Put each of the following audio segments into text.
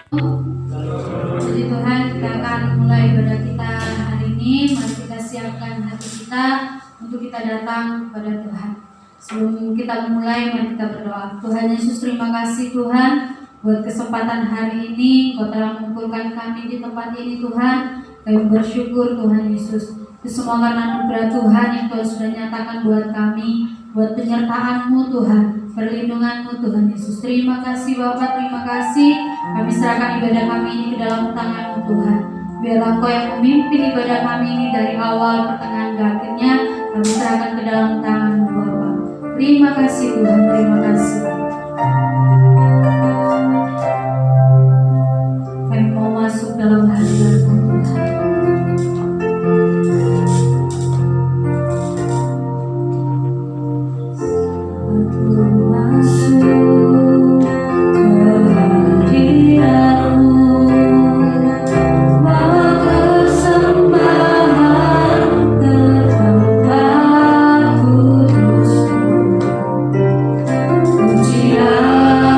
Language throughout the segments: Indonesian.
Puji Tuhan, kita akan mulai ibadah kita hari ini. Mari kita siapkan hati kita untuk kita datang kepada Tuhan. Sebelum kita memulai, mari kita berdoa. Tuhan Yesus, terima kasih Tuhan buat kesempatan hari ini. Kau telah mengumpulkan kami di tempat ini Tuhan. Kami bersyukur Tuhan Yesus. Itu semua karena anugerah Tuhan yang Tuhan sudah nyatakan buat kami, buat penyertaan-Mu Tuhan, perlindungan-Mu Tuhan Yesus. Terima kasih Bapa, terima kasih. Kami serahkan ibadah kami ini ke dalam tangan-Mu Tuhan. Biarlah Kau yang memimpin ibadah kami ini dari awal, pertengahan, dan akhirnya. Kami serahkan ke dalam tangan-Mu Bapa. Terima kasih Tuhan, terima kasih. Kami mau masuk dalam hadirat-Mu Tuhan. Pujian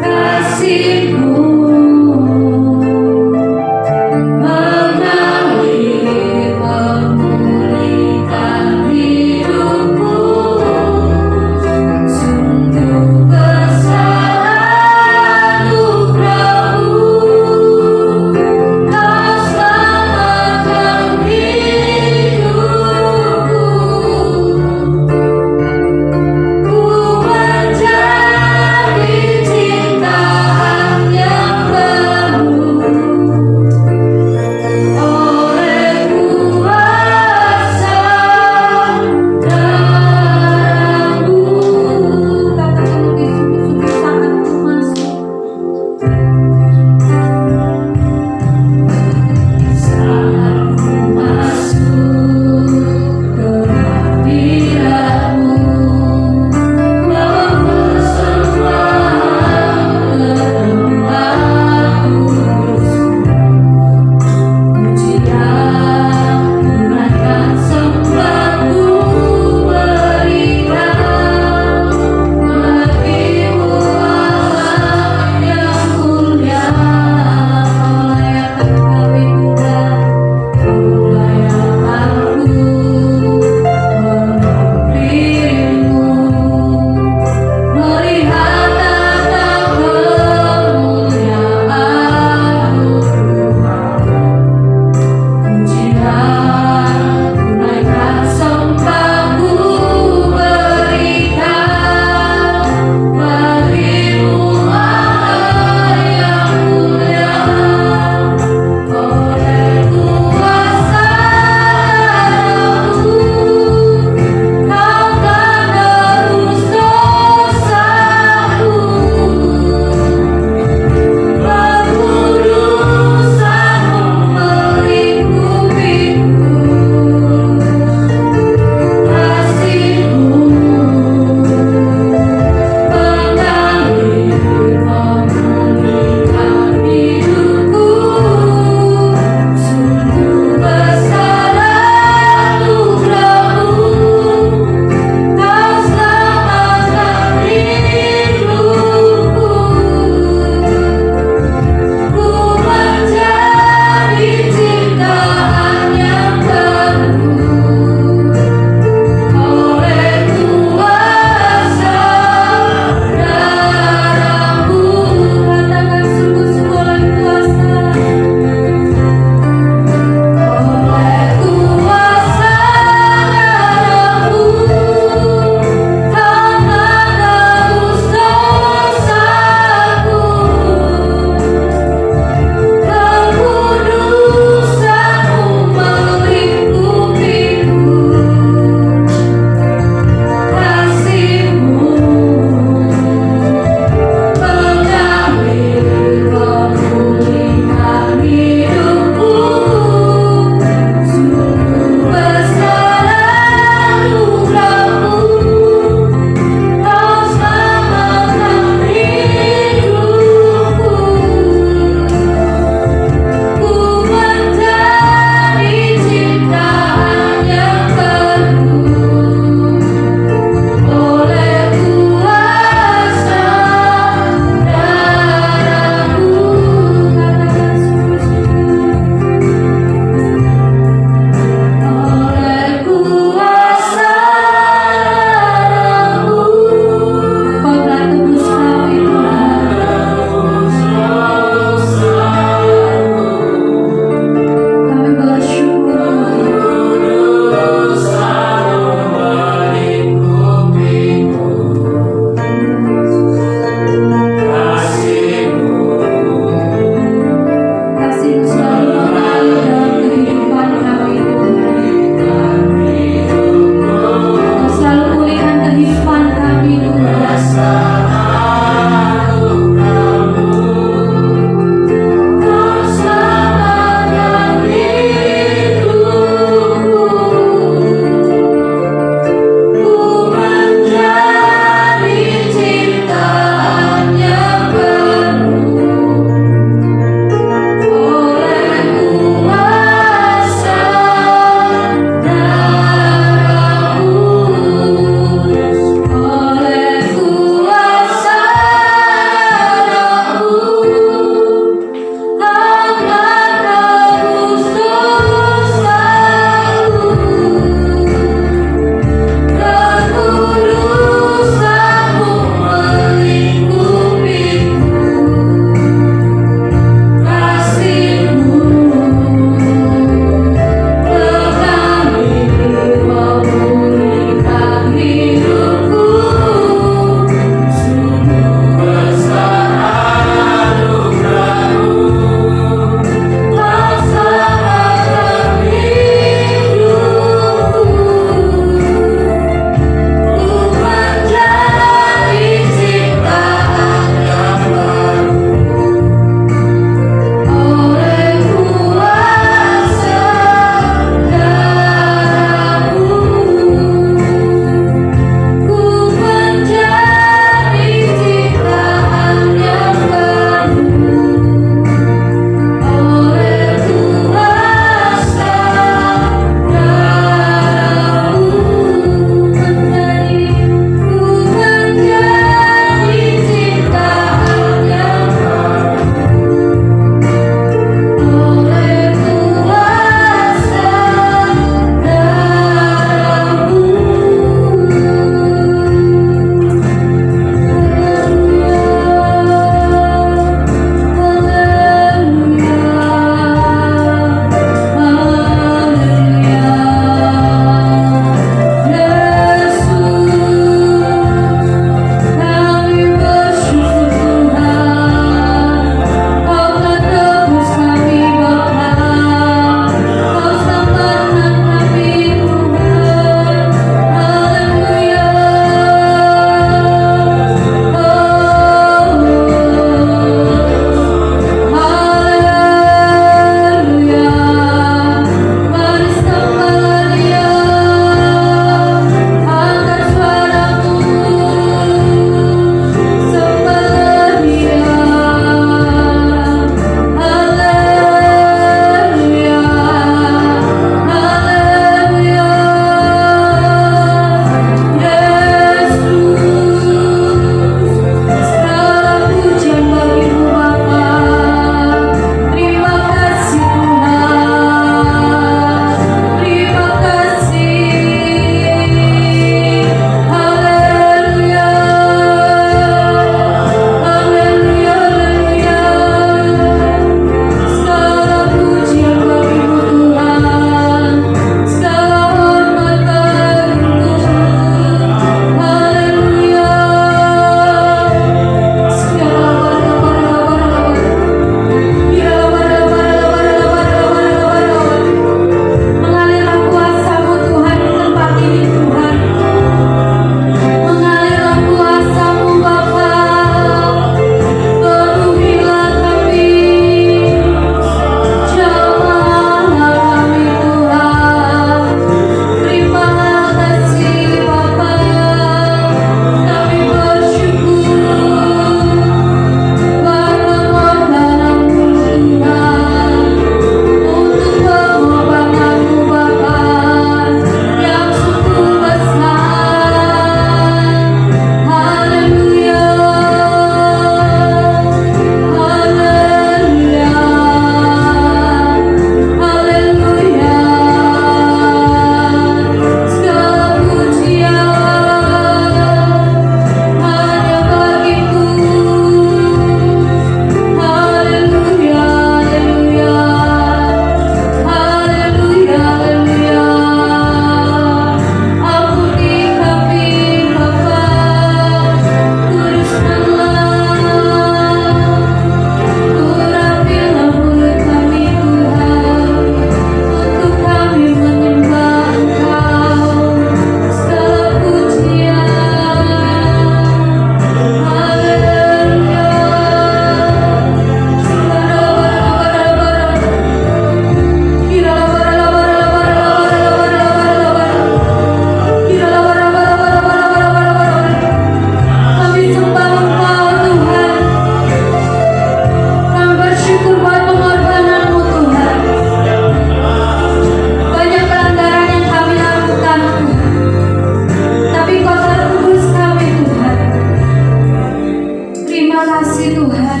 kasih Tuhan,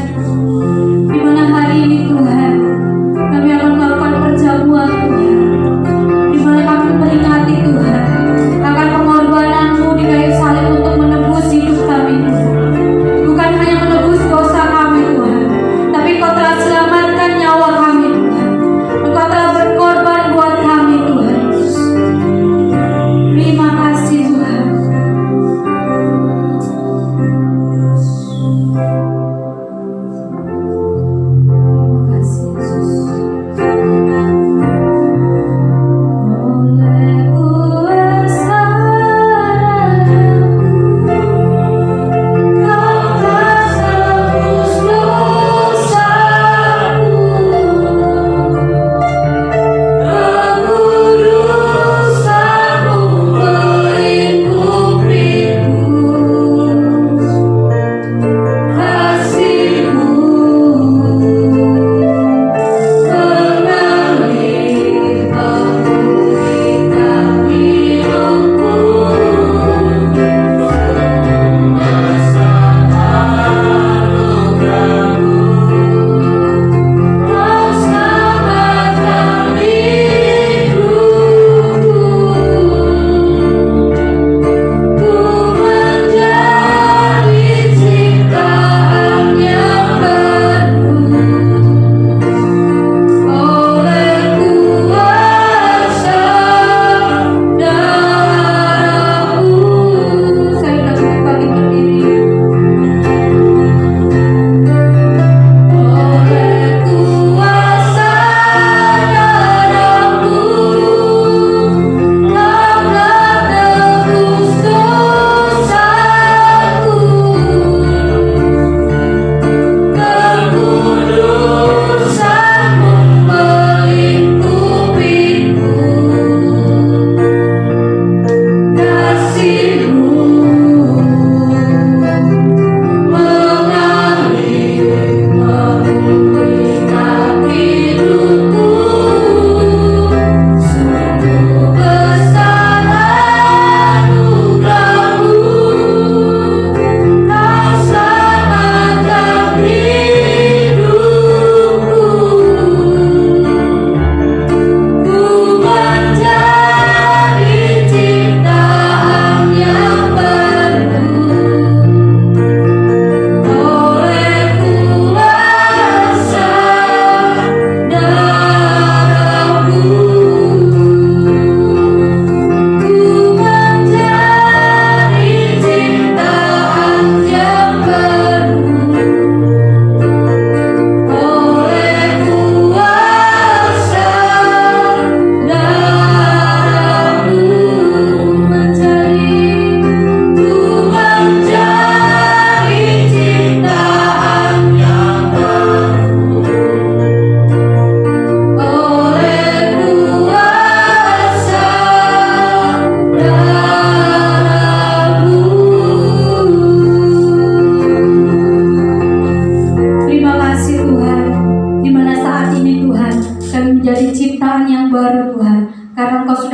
di mana hari ini Tuhan kami akan melakukan perjamuan Tuhan, di mana kami memperingati Tuhan akan pengorbanan-Mu di kayu salib untuk menebus hidup kami Tuhan. Bukan hanya menebus dosa kami Tuhan, tapi Kau telah selamatkan nyawa kami Tuhan. Engkau telah berkorban buat kami Tuhan Yesus. Terima kasih Tuhan. Terima kasih Yesus. Oleh kuasa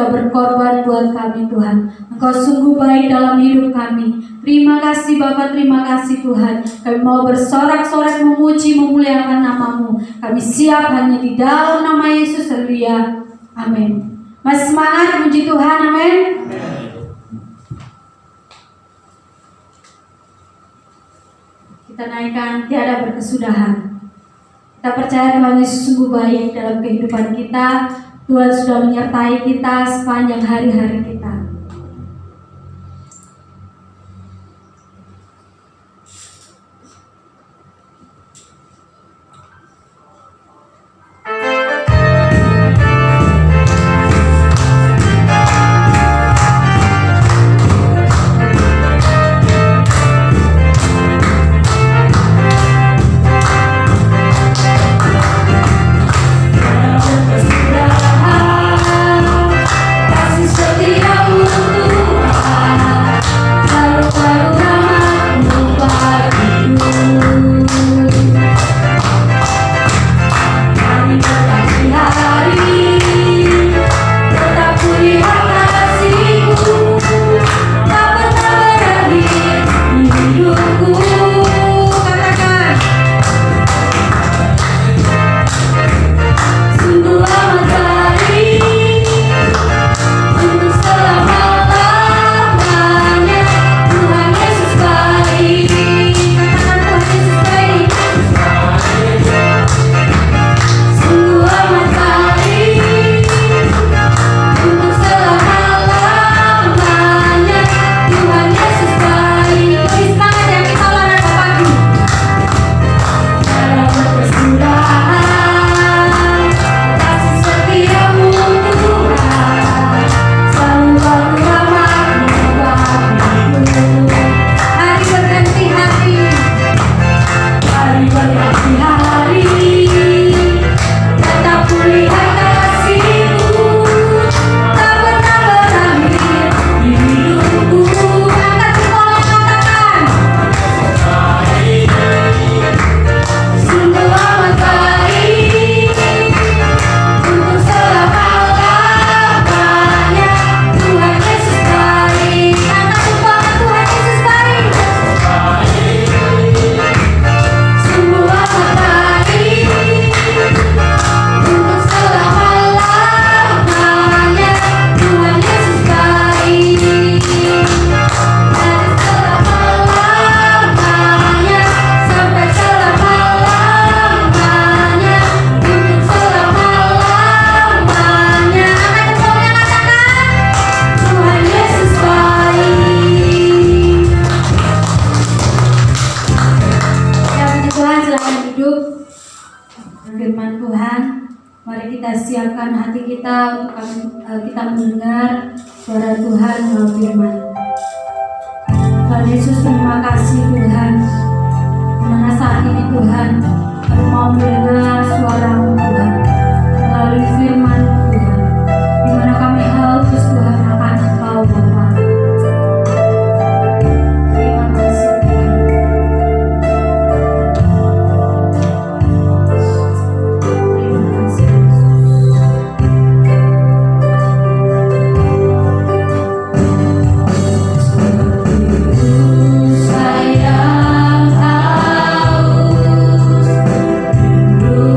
berkorban buat kami Tuhan. Engkau sungguh baik dalam hidup kami. Terima kasih Bapa, terima kasih Tuhan. Kami mau bersorak-sorak memuji, memuliakan nama-Mu. Kami siap hanya di dalam nama Yesus. Haleluya. Amin. Masih semangat memuji Tuhan, amin. Kita naikkan tiada berkesudahan. Kita percaya Tuhan Yesus sungguh baik dalam kehidupan kita. Tuhan sudah menyertai kita sepanjang hari-hari kita. Kasih setia-Mu hidup, firman Tuhan. Mari kita siapkan hati kita untuk kita mendengar suara Tuhan melalui firman. Tuhan Yesus, terima kasih Tuhan. Dimana saat ini Tuhan, kami mau mendengar suara-Mu Tuhan melalui firman Tuhan. Dimana kami haus Tuhan akan Engkau Bapa. Terima kasih Tuhan. Terima kasih Yesus. Sayang haus rindu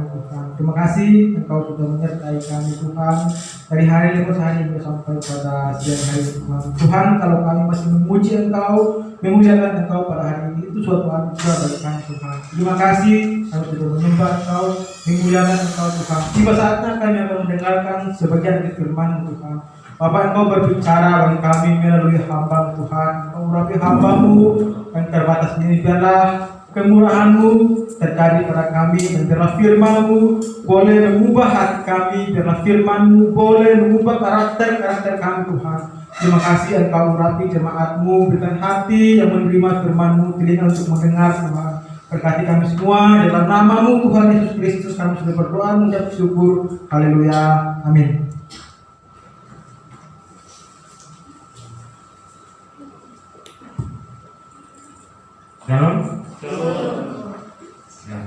kami Tuhan. Terima kasih Engkau sudah menyertai kami Tuhan dari hari lepas hari ini sampai pada siang hari Tuhan. Tuhan, kalau kami masih memuji Engkau, memuliakan Engkau pada hari ini, itu suatu anugerah bagi kami Tuhan. Terima kasih kami sudah menyembah Engkau, memuliakan Engkau Tuhan. Tiba saatnya kami akan mendengarkan sebagian dari firman Tuhan. Bapak, Engkau berbicara bagi kami melalui hamba Tuhan. Engkau urapi hamba-Mu yang terbatas ini, biarlah kemurahan-Mu terjadi pada kami, dan biarlah firman-Mu boleh mengubah hati kami, biarlah firman-Mu boleh mengubah karakter kami Tuhan. Terima kasih Engkau urapi jemaat-Mu, berikan hati yang menerima firman-Mu, telinga untuk mendengar Tuhan. Berkati kami semua dalam nama-Mu Tuhan Yesus Kristus, kami sudah berdoa mengucap syukur. Haleluya, amin. Shalom. Ya.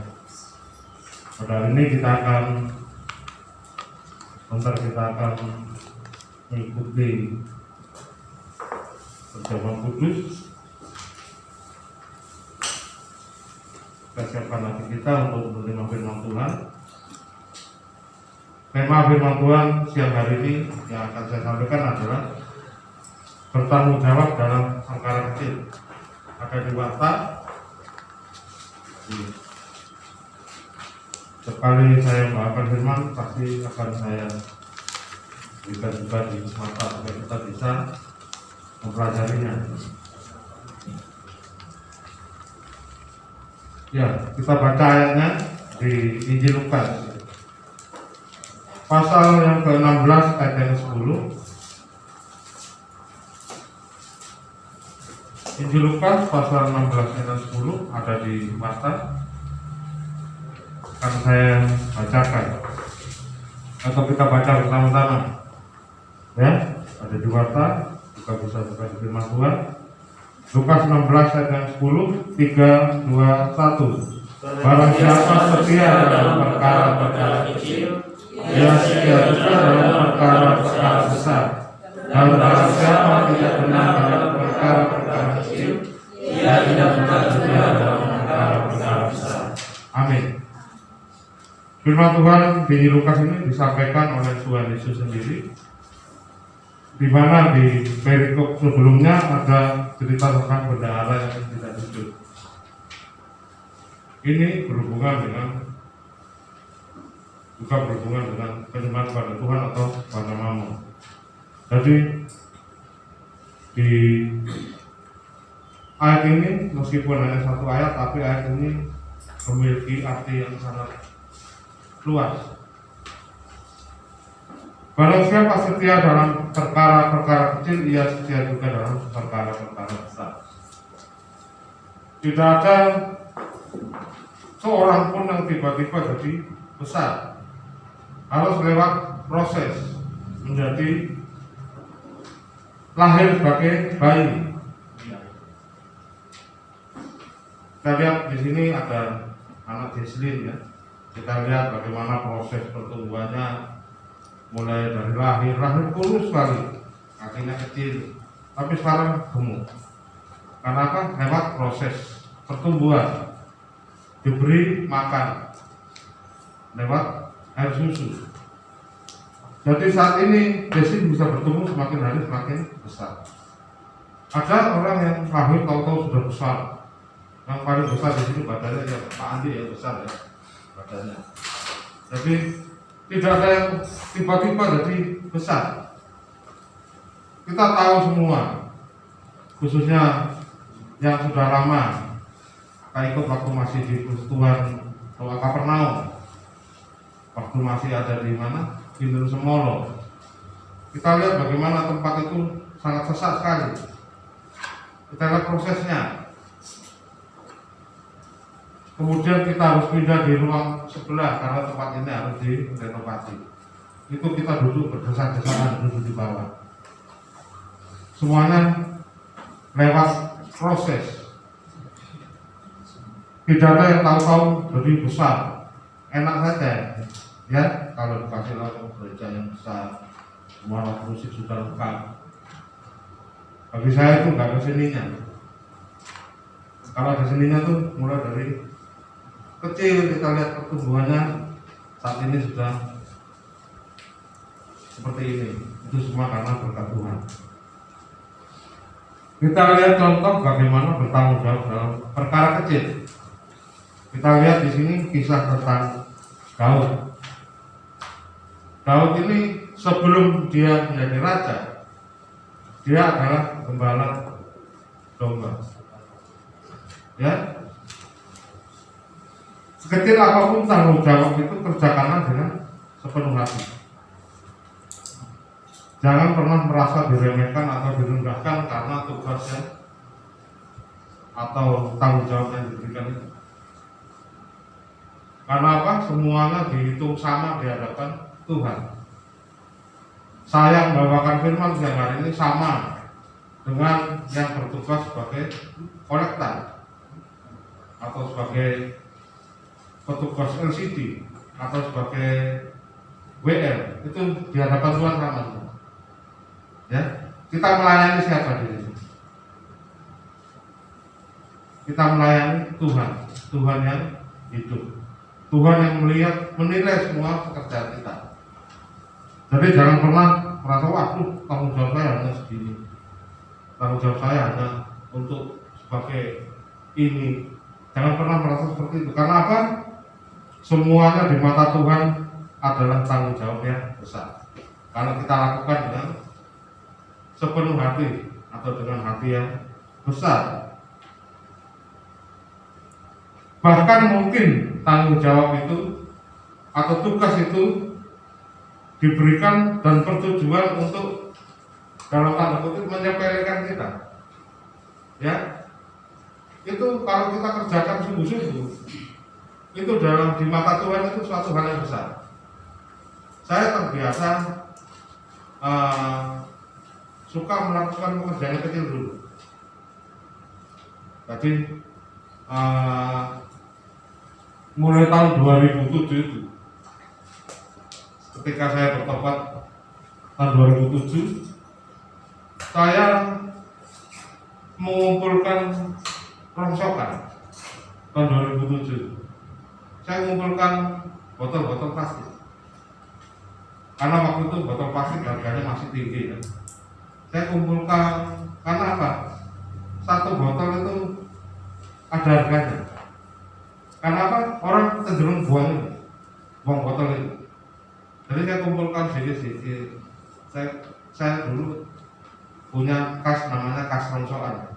Pada hari ini kita akan mengikuti perjamuan kudus. Kita siapkan hati kita untuk menerima firman Tuhan. Tema firman Tuhan siang hari ini yang akan saya sampaikan adalah bertanggung jawab dalam perkara kecil. Ada di watak. Sekali saya membawakan firman, pasti akan saya berikan juga di mata supaya kita bisa mempelajarinya. Ya, kita baca ayatnya di Injil Lukas, pasal yang ke-16 ayat yang 10. Injil Lukas pasal 16 ayat 10 ada di mata. Akan saya bacakan atau kita baca bersama-sama. Ya, ada di mata. Kita bisa buka di firman Tuhan. Lukas 16 ayat yang 10, 3, 2, 1. Barang siapa setia dalam perkara-perkara kecil, ia setia juga dalam perkara-perkara besar. Dan barang siapa tidak benar dalam perkara-perkara kecil, ia tidak benar juga dalam perkara-perkara besar. Amin. Firman Tuhan di Lukas ini disampaikan oleh Tuhan Yesus sendiri, di mana di perikop sebelumnya ada cerita tentang bendahara yang tidak jujur. Ini berhubungan dengan penyembahan pada Tuhan atau pada Mammon. Jadi di ayat ini meskipun hanya satu ayat, tapi ayat ini memiliki arti yang sangat luas. Barang siapa setia dalam perkara-perkara kecil, ia setia juga dalam perkara-perkara besar. Tidak ada seorang pun yang tiba-tiba jadi besar. Harus lewat proses menjadi lahir sebagai bayi. Kita lihat di sini ada anak Jesslyn ya. Kita lihat bagaimana proses pertumbuhannya, mulai dari lahir kurus sekali, kakinya kecil, tapi sekarang gemuk. Karena apa? Lewat proses pertumbuhan, diberi makan lewat air susu. Jadi saat ini Jesslyn bisa bertumbuh semakin hari semakin besar. Ada orang yang lahir tahu-tahu sudah besar. Yang paling besar di sini badannya ya Pak Andi yang besar ya badannya. Jadi tidak ada yang tiba-tiba jadi besar. Kita tahu semua, khususnya yang sudah lama, kita ikut waktu masih di Persekutuan Doa Kapernaum, waktu masih ada di mana? Di Semolo. Kita lihat bagaimana tempat itu sangat sesak sekali. Kita lihat prosesnya. Kemudian kita harus pindah di ruang sebelah karena tempat ini harus direnovasi. Itu kita duduk berdesak-desakan, duduk di bawah. Semuanya lewat proses. Tidak ada yang tahu-tahu jadi besar. Enak saja, ya. Kalau dikasih lalu gereja yang besar, semua alat musik sudah lengkap. Bagi saya itu nggak ada seninya. Kalau ada seninya tuh mulai dari kecil kita lihat pertumbuhannya saat ini sudah seperti ini. Itu semua karena berkat Tuhan. Kita lihat contoh bagaimana bertanggung jawab dalam perkara kecil. Kita lihat di sini kisah tentang Daud. Daud ini sebelum dia menjadi raja, dia adalah gembala domba. Ya, sekecil apapun tanggung jawab itu kerjakanlah dengan sepenuh hati. Jangan pernah merasa diremehkan atau direndahkan karena tugasnya atau tanggung jawab yang diberikan itu. Karena apa? Semuanya dihitung sama di hadapan Tuhan. Saya membawakan firman siang hari ini sama dengan yang bertugas sebagai kolektor atau sebagai petugas LCD atau sebagai WL, itu di hadapan Tuhan sama. Ya, kita melayani siapa di sini? Kita melayani Tuhan, Tuhan yang hidup, Tuhan yang melihat, menilai semua pekerjaan kita. Jadi jangan pernah merasa waduh tanggung jawab saya hanya segini, tanggung jawab saya hanya untuk sebagai ini. Jangan pernah merasa seperti itu. Karena apa? Semuanya di mata Tuhan adalah tanggung jawab yang besar. Kalau kita lakukan dengan sepenuh hati atau dengan hati yang besar. Bahkan mungkin tanggung jawab itu atau tugas itu diberikan dan bertujuan untuk dalam tanda kutip menyepelekan kita. Ya, itu kalau kita kerjakan sungguh-sungguh, itu dalam di mata Tuhan itu suatu hal yang besar. Saya terbiasa suka melakukan pekerjaan yang kecil dulu. Jadi mulai tahun 2007 itu, ketika saya bertobat tahun 2007, saya mengumpulkan rongsokan tahun 2007. Saya mengumpulkan botol-botol plastik. Karena waktu itu botol plastik harganya masih tinggi ya. Saya kumpulkan, karena apa? Satu botol itu ada harganya. Karena apa? Orang cenderung buang botol itu. Jadi saya kumpulkan sedikit-sedikit. Saya dulu punya kas namanya kas rongsokan.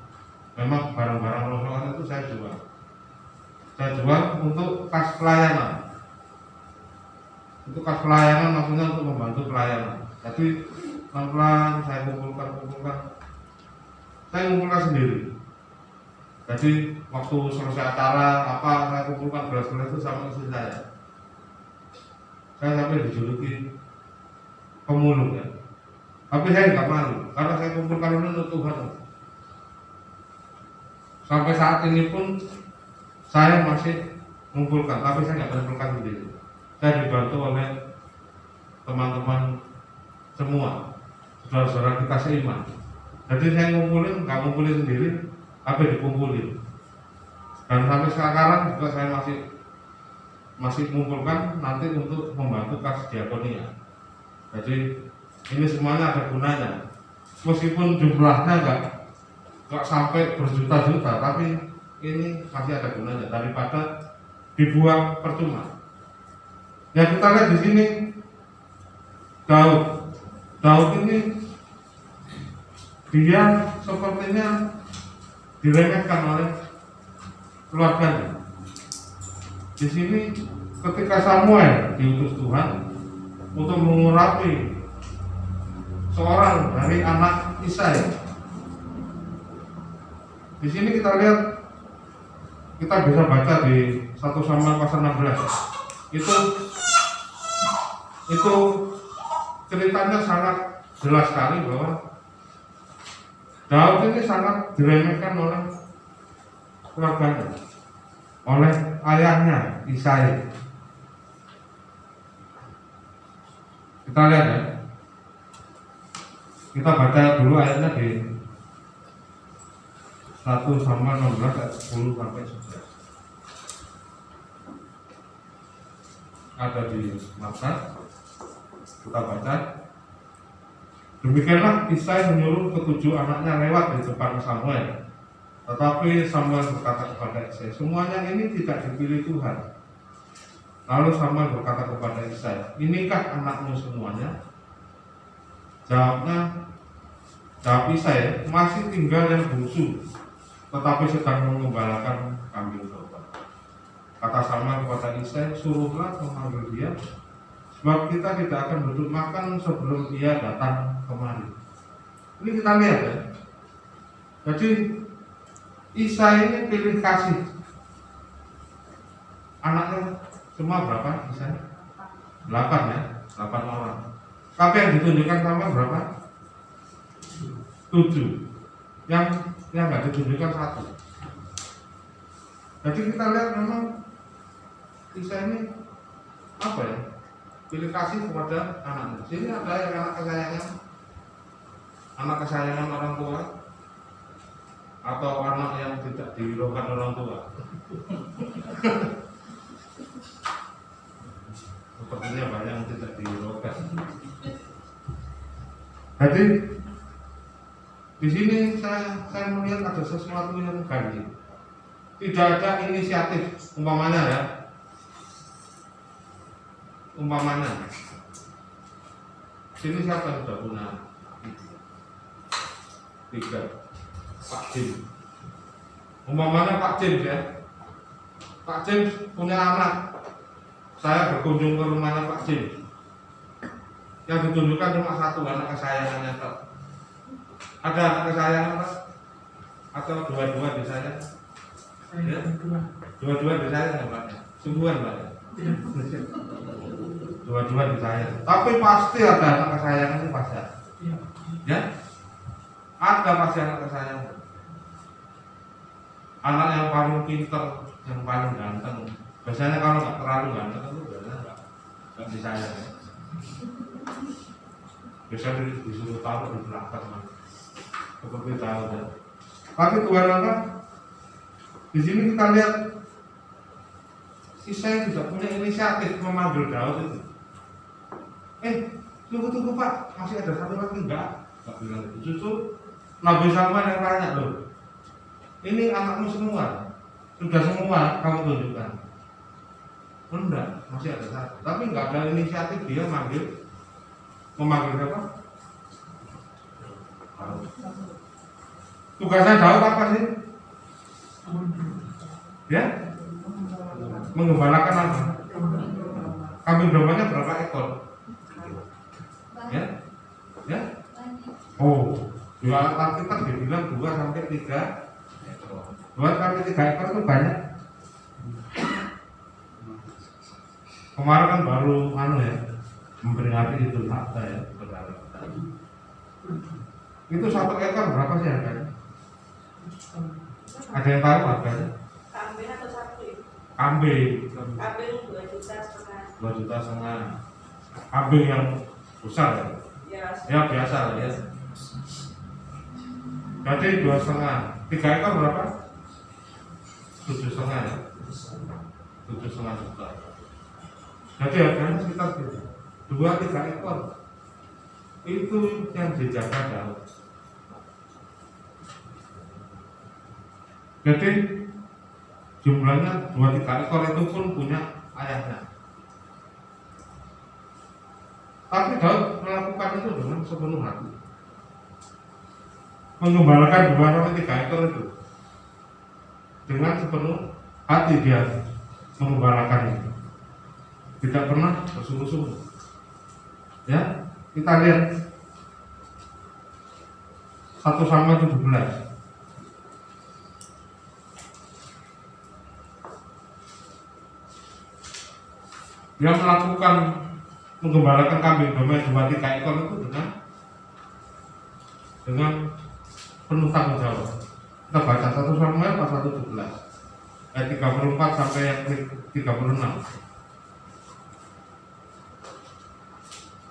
Memang barang-barang rongsokan itu saya jual. Saya jual untuk kas pelayanan. Itu kas pelayanan maksudnya untuk membantu pelayanan. Jadi pelan-pelan saya kumpulkan. Saya kumpulkan sendiri. Jadi waktu selesai acara saya kumpulkan gelas-gelas itu sama istri saya. Saya sampai dijuluki pemulung ya. Tapi saya nggak malu karena saya kumpulkan itu untuk Tuhan. Sampai saat ini pun saya masih mengumpulkan, tapi saya nggak mengumpulkan sendiri. Saya dibantu oleh teman-teman semua, saudara-saudara kita seiman. Jadi saya nggak ngumpulin sendiri, tapi dikumpulin. Dan sampai sekarang juga saya masih mengumpulkan nanti untuk membantu kas diakonia. Jadi ini semuanya ada gunanya. Meskipun jumlahnya nggak sampai berjuta-juta, tapi ini masih ada gunanya daripada dibuang percuma. Yang kita lihat di sini Daud ini dia sepertinya diremehkan oleh keluarganya. Di sini ketika Samuel diutus Tuhan untuk mengurapi seorang dari anak Isai. Di sini kita lihat, kita bisa baca di 1 Samuel pasal 16. Itu ceritanya sangat jelas sekali bahwa Daud ini sangat diremehkan oleh keluarganya, oleh ayahnya Isai. Kita lihat ya. Kita baca dulu ayatnya di 1 Samuel 16 ayat 10 sampai 11. ada di mata kita baca. Demikianlah Isai menyuruh ketujuh anaknya lewat di depan Samuel. Tetapi Samuel berkata kepada Isai, semuanya ini tidak dipilih Tuhan. Lalu Samuel berkata kepada Isai, inikah anakmu semuanya? Jawab Isai, masih tinggal yang bungsu, tetapi sedang mengembalakan kambing domba. Kata Samuel kepada Isai, suruhlah memanggil dia, sebab kita tidak akan duduk makan sebelum dia datang kemari. Ini kita lihat ya. Jadi Isai ini pilih kasih. Anaknya cuma berapa Isai? 8 ya, 8 orang. Tapi yang ditunjukkan sama berapa? 7. Yang nggak ditunjukkan 1. Jadi kita lihat memang Isai ini apa ya? Pilih kasih kepada anaknya. Sini ada yang anak kesayangan orang tua, atau anak yang tidak dihiraukan orang tua. Sepertinya banyak yang tidak dihiraukan. Jadi di sini saya melihat ada sesuatu yang ganjil. Tidak ada inisiatif, umpamanya ya. Sini siapa yang sudah punya? 3. Pak James. Umpamanya Pak James ya. Pak James punya anak. Saya berkunjung ke rumahnya Pak James. Yang ditunjukkan cuma 1 anak kesayangannya. Ada anak kesayangan Pak? Atau dua-dua di saya? Ya? Dua-dua di saya Pak? Sungguhan Pak? Dua-dua di saya. Tapi pasti ada anak kesayangannya pasti ada. Ya? Ada pasti anak kesayangan. Anak yang paling pintar, yang paling ganteng. Biasanya kalau nggak terlalu ganteng itu biasanya nggak disayang. Biasanya disuruh taruh di belakang, seperti tahu ya. Tapi Tuhan apa? Di sini kita lihat Isai tidak punya inisiatif memanggil Daud itu. Tunggu Pak, masih ada 1 lagi enggak bilang itu. Justru Nabi Samuel yang tanya loh, ini anakmu semua, sudah semua kamu tunjukkan? Enggak, masih ada 1. Tapi enggak ada inisiatif dia memanggil siapa? Daud. Tugasnya Daud apa sih? Ya? Mengembalakan apa? Kambing dombanya berapa ekor? Ya? Ya? Oh, di Alkitab dibilang 2 sampai 3 ekor. 2 sampai 3 ekor itu banyak. Kemarin kan baru memperingati Idul Adha ya, saudara. Itu 1 ekor berapa sih harganya? Ada yang tahu harganya? Kambing atau sapi? Kambing 2,5 juta. 2,5 juta. Kambing yang besar ya? Ya biasa lah ya. Jadi 2,5. 3 ekor berapa? 7,5 ya? 7,5 juta. Jadi harganya sekitar 2-3 ekor. Itu yang dijaga Daud. Jadi jumlahnya 2-3 ekor itu pun punya ayahnya. Tapi Daud melakukan itu dengan sepenuh hati. Mengembalakan 2-3 ekor itu dengan sepenuh hati dia mengembalakan itu. Tidak pernah bersungguh-sungguh. Ya, kita lihat 1 Samuel 17. Dia melakukan menggembalakan kambing domba 2-3 ekor itu dengan penuh tanggung jawab. Kita baca 1 Samuel pasal 17 ayat 34 sampai yang 36.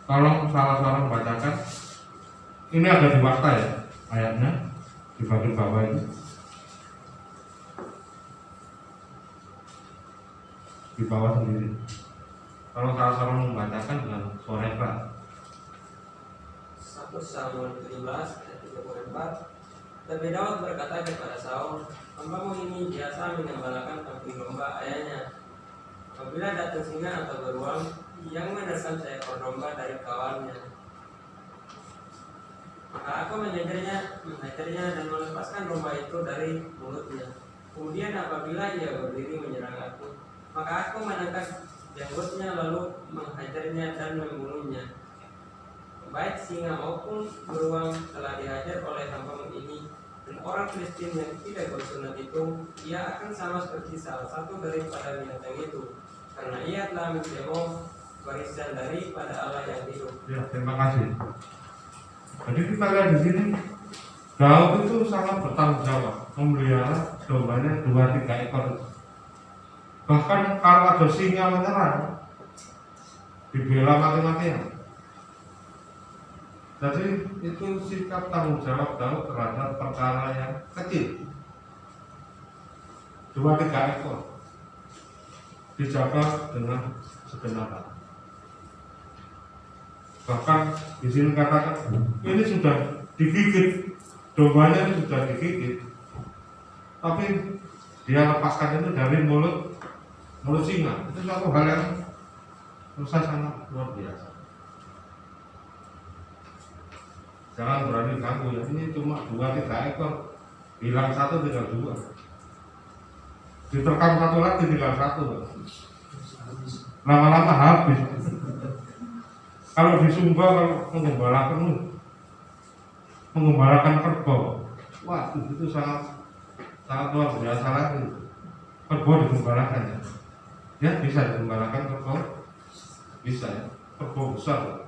Tolong salah bacakan. Ini ada di Warta ya ayatnya di bagian bawah ini. Di bawah sendiri. 1 Kalau salah seorang membacakan dengan suara yang keras. 1 Samuel 17 ayat 34. Tapi Daud berkata kepada Saul, "Hambamu ini biasa mengembalakan kambing domba ayahnya. Apabila datang singa atau beruang yang menerkam seekor domba dari kawannya, maka aku menghajarnya dan melepaskan domba itu dari mulutnya. Kemudian apabila ia berdiri menyerang aku, maka aku menangkap janggutnya lalu menghajarnya dan membunuhnya. Baik singa maupun beruang telah dihajar oleh hambamu ini, dan orang Filistin yang tidak bersunat itu, ia akan sama seperti salah satu daripada binatang itu, karena ia telah menjemo warisan daripada Allah yang hidup." Ya, terima kasih. Jadi kita lihat di sini, Daud itu sangat bertanggung jawab memelihara dombanya 2-3 ekor. Bahkan kalau ada singa menyerang, dibela mati-matian. Jadi itu sikap tanggung jawab Daud terhadap perkara yang kecil. 2-3 ekor dijaga dengan segenap hati. Bahkan di sini katakan ini sudah digigit, dombanya ini sudah digigit, tapi dia lepaskan itu dari mulut singa. Itu suatu hal yang menurut saya sangat luar biasa. Jangan berani ganggu ya, ini cuma 2-3 ekor, hilang 1 tinggal 2, diterkam 1 lagi tinggal 1, lama-lama habis. Kalau di Sumba, kalau mengembalakan kerbau, wah itu sangat luar biasa lagi. Kerbau digembalakan ya, bisa digembalakan kerbau, bisa ya, kerbau besar.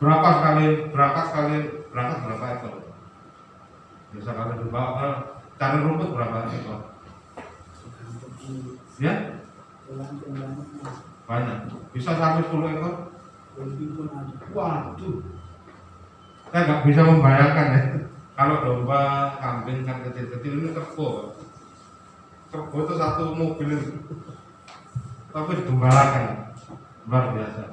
Berapa berapa ekor? Bisa kalau dibawa cari rumput berapa ekor? Ya? Banyak. Bisa sampai 10 ekor? Waduh. Saya nggak bisa membayangkan ya. Kalau domba, kambing kan kecil-kecil, ini kerbau. Kerbau itu 1 mobil itu. Tapi digembalakan, luar biasa.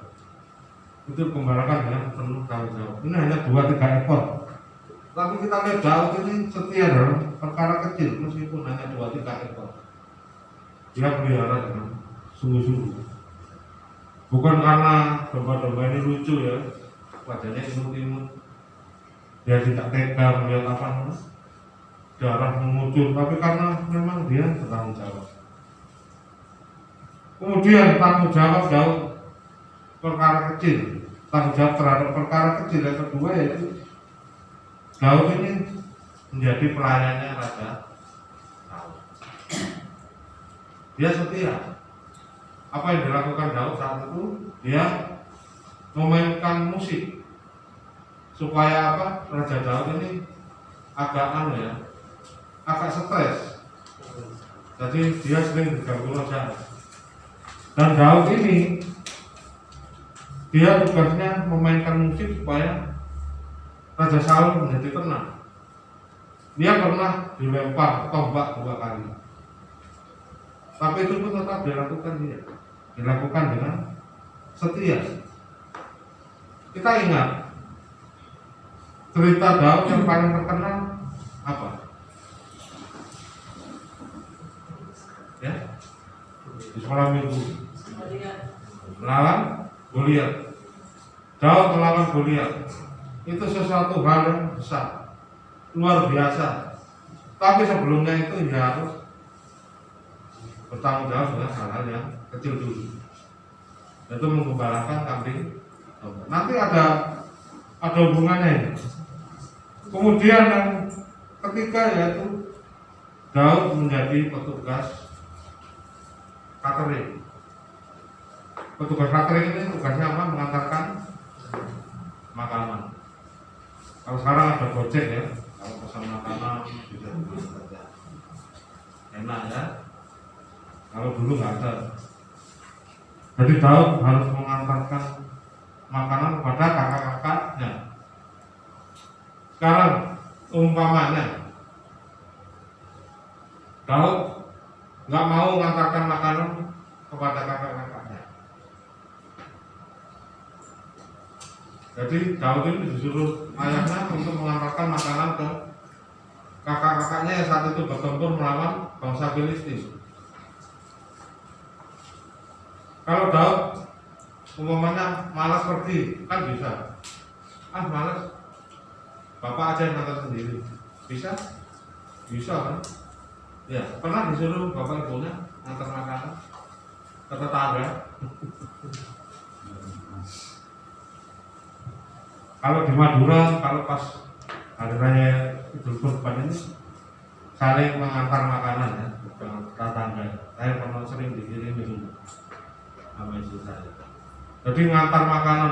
Itu gembalakan dengan penuh tanggung jawab. Ini hanya 2-3 ekor. Tapi kita lihat Daud ini setia dalam perkara kecil, meskipun hanya 2-3 ekor. Dia pelihara dengan sungguh-sungguh. Bukan karena domba-domba ini lucu ya, wajahnya imut-imut, dia tidak tega melihat apa darah mengucur, tapi karena memang dia bertanggung jawab. Kemudian tanggung jawab Daud perkara kecil, tanggung jawab terhadap perkara kecil. Yang kedua yaitu Daud ini menjadi pelayannya Raja Saul. Dia setia. Apa yang dilakukan Daud saat itu? Dia memainkan musik supaya apa? Raja Daud ini agak agak stres. Jadi dia sering diganggu raja. Dan Daud ini dia tugasnya memainkan musik supaya Raja Saul menjadi tenang. Dia pernah dilempar tombak 2 kali, tapi itu pun tetap dilakukan dengan setia. Kita ingat cerita Daud yang paling terkenal apa? Ya, di sekolah minggu melawan Goliat. Daud melawan Goliat itu sesuatu hal yang besar, luar biasa. Tapi sebelumnya itu dia harus bertanggung jawab dengan hal-hal yang kecil dulu, yaitu menggembalakan kambing. Nanti ada hubungannya ini. Kemudian yang ketiga yaitu Daud menjadi petugas catering. Petugas catering ini tugasnya apa? Mengantarkan makanan. Kalau sekarang ada Gojek ya, kalau pesan makanan bisa saja, enak ya. Kalau dulu nggak ada. Jadi Daud harus mengantarkan makanan kepada kakak-kakaknya. Sekarang umpamanya Daud nggak mau mengantarkan makanan kepada kakak-kakaknya, Jadi Daud ini disuruh ayahnya untuk mengantarkan makanan ke kakak-kakaknya yang saat itu bertempur melawan bangsa Filistin. Kalau Daud umpamanya malas pergi, kan bisa. Malas, bapak aja yang ngantar sendiri. Bisa? Bisa kan? Ya, pernah disuruh bapak ibunya ngantar makanan ke tetangga. Kalau di Madura, kalau pas hari raya Idul Kurban ini saling mengantar makanan ya ke tetangga. Saya pernah sering dikirim sama istri saya. Jadi ngantar makanan,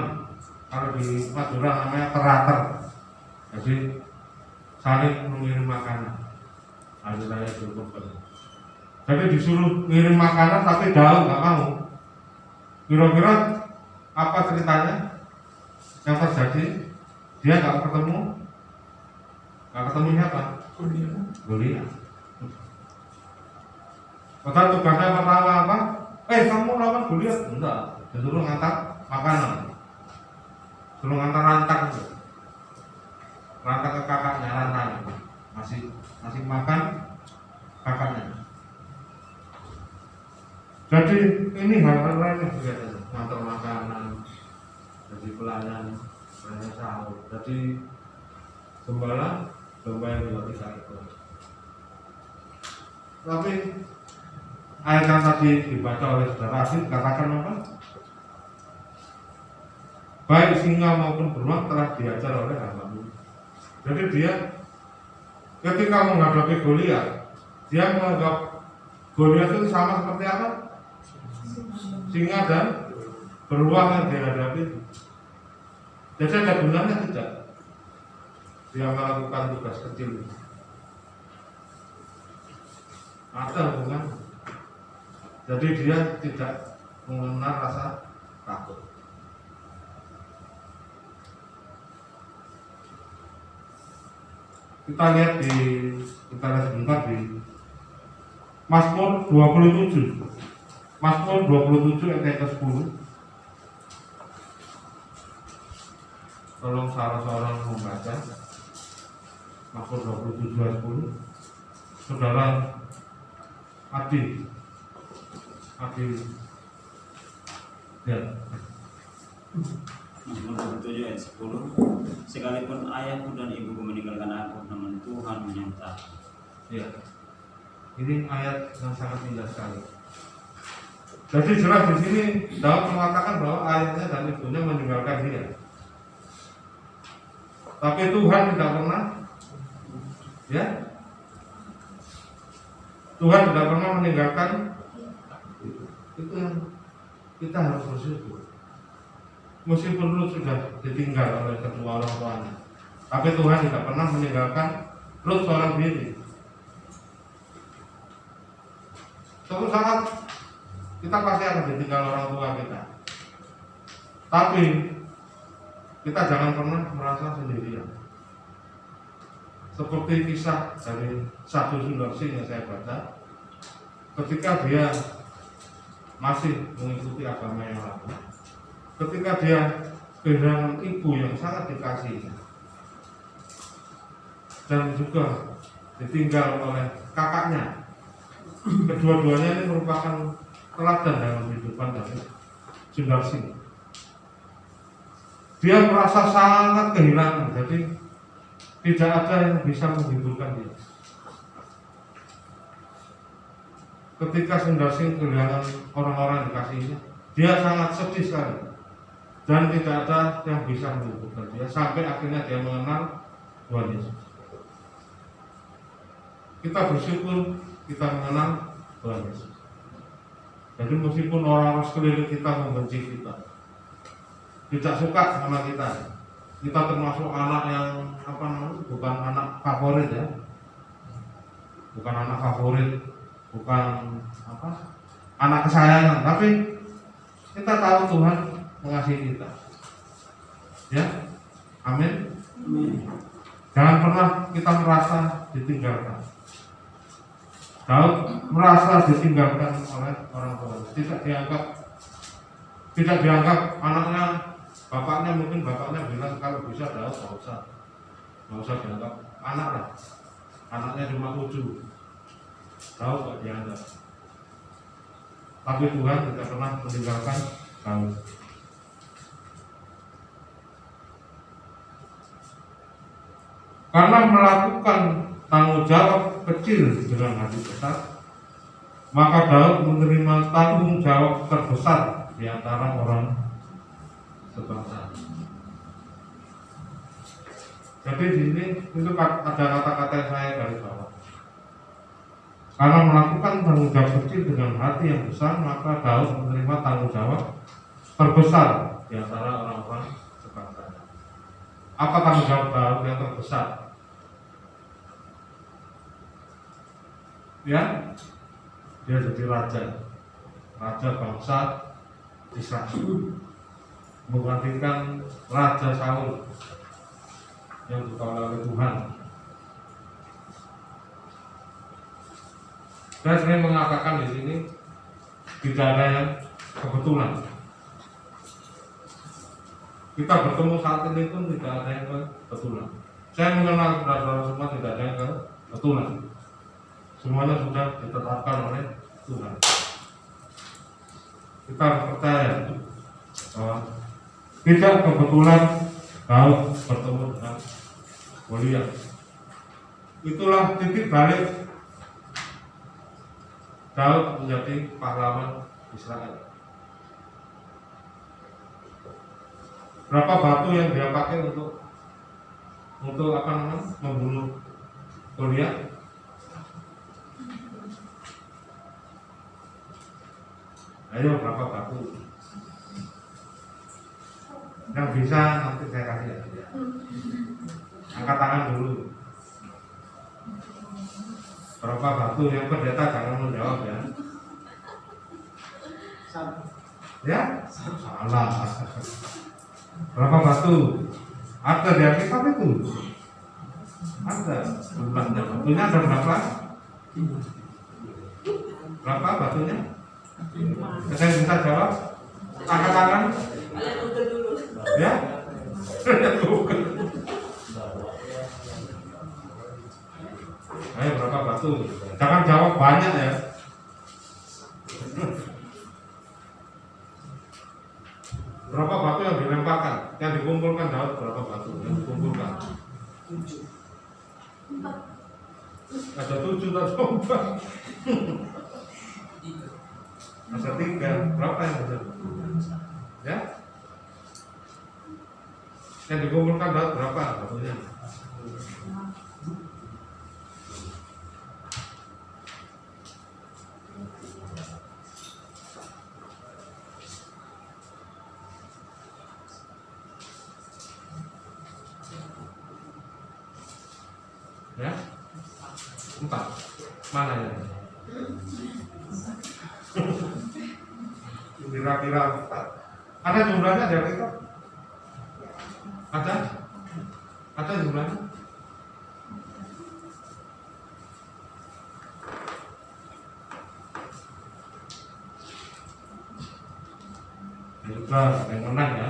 kalau di Madura namanya terater. Jadi saling mengirim makanan hari raya Idul Kurban. Jadi disuruh ngirim makanan tapi Daud nggak mau. Kira-kira apa ceritanya yang terjadi? Dia nggak ketemu siapa? Goliat. Padahal tugasnya pertama apa? Kamu lawan Goliat? Enggak, disuruh ngantar makanan, suruh ngantar rantang itu, rantang ke kakaknya, rantang masih makan kakaknya. Jadi ini hal-hal lain juga ngantar makanan, jadi pelayan sahur, jadi gembala yang juga bisa itu. Tapi ayat yang tadi dibaca oleh saudara Asid katakan apa? Baik singa maupun beruang telah diajar oleh hambamu. Jadi dia ketika menghadapi Goliat, dia menganggap Goliat itu sama seperti apa? Singa dan beruang yang dihadapi. Jadi ada gunanya tidak dia melakukan tugas kecil? Ada hubungan. Jadi dia tidak mengenal rasa takut. Kita lihat sebentar di Mazmur 27. Mazmur 27 ayat ke-10. Tolong salah seorang membaca Mazmur 27 ayat 10. Saudara Adi ya. Mazmur 27 ayat 10. Sekalipun ayahku dan ibuku meninggalkan aku, namun Tuhan menyertai. Ya. Ini ayat yang sangat indah sekali. Jadi jelas di sini Daud mengatakan bahwa ayahnya dan ibunya meninggalkan dia. Tapi Tuhan tidak pernah, ya, Tuhan tidak pernah meninggalkan. Itu yang kita harus bersyukur. Meskipun Lut sudah ditinggal oleh kedua orang tuanya, tapi Tuhan tidak pernah meninggalkan Lut seorang diri. Suatu saat kita pasti akan ditinggal orang tua kita, tapi kita jangan pernah merasa sendirian. Seperti kisah dari Sadhu Sundarsi yang saya baca, ketika dia masih mengikuti agama yang lain, ketika dia kehilangan ibu yang sangat dikasihi dan juga ditinggal oleh kakaknya, kedua-duanya ini merupakan teladan dalam kehidupan dari Sundarsi. Dia merasa sangat kehilangan, jadi tidak ada yang bisa menghiburkan dia. Ketika Sundarsi kehilangan orang-orang yang dikasihnya, dia sangat sedih sekali dan tidak ada yang bisa menghiburkan dia sampai akhirnya dia mengenal Tuhan Yesus. Kita bersyukur kita mengenal Tuhan Yesus. Jadi meskipun orang-orang sekeliling kita membenci kita, tidak suka sama kita termasuk anak yang bukan anak favorit ya, bukan anak favorit, bukan anak kesayangan, tapi kita tahu Tuhan mengasihi kita, ya, amin. Jangan pernah kita merasa ditinggalkan. Daud merasa ditinggalkan oleh orang tua, tidak dianggap anaknya Mungkin bapaknya bilang kalau bisa Daud nggak usah dianggap anak lah. Anaknya cuma 7, Daud nggak dianggap. Tapi Tuhan tidak pernah meninggalkan Daud. Karena melakukan tanggung jawab kecil dengan hati besar, maka Daud menerima tanggung jawab terbesar di antara orang sebangsa. Jadi di sini itu ada kata-kata yang saya garis bawah. Karena melakukan tanggung jawab kecil dengan hati yang besar, maka Daud menerima tanggung jawab terbesar di antara orang-orang sebangsa. Apa tanggung jawab Daud yang terbesar? Ya, dia jadi raja bangsa Israel, menggantikan Raja Saul yang dikawal oleh Tuhan. Saya sering mengatakan di sini tidak ada yang kebetulan. Kita bertemu saat ini pun tidak ada yang kebetulan. Saya mengenal saudara-saudara semua tidak ada yang kebetulan. Semuanya sudah ditetapkan oleh Tuhan. Kita harus percaya bahwa tidak kebetulan Daud bertemu dengan Goliat. Itulah titik balik Daud menjadi pahlawan Israel. Berapa batu yang dia pakai untuk membunuh Goliat? Ayo, berapa batu? Yang bisa nanti saya kasih ya. Angkat tangan dulu. Berapa batu? Yang pendeta jangan menjawab ya. Ya? Salah. Berapa batu? Ada di Alkitab itu. Ada. Batunya ada berapa? Berapa batunya? Saya bisa jawab? Angkat tangan. Ya? Ayo, berapa batu? Jangan jawab banyak ya. Berapa batu yang dilemparkan? Yang dikumpulkan Daud berapa batu yang dikumpulkan? 7. Ada 7 tak coba. Ada 3. Berapa yang ada? Ya? Yang dikumpulkan Daud berapa batunya? Ya? 4. Mana ya? Kira-kira 4. Ada jumlahnya di Alkitab? Ada? Ada jumlahnya? Juga yang menang ya.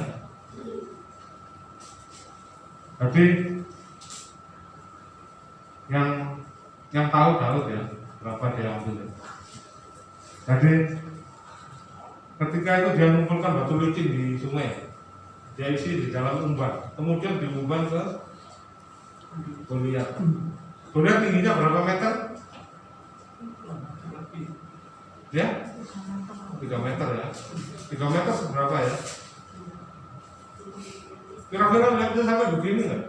Jadi yang tahu Daud ya berapa dia ambil. Jadi ketika itu dia mengumpulkan batu licin di sungai, dia isi di dalam umban, kemudian diumban ke Goliat. Goliat tingginya berapa meter? Ya? 3 meter ya. 3 meter berapa ya? Kira-kira lihatnya sampai begini nggak?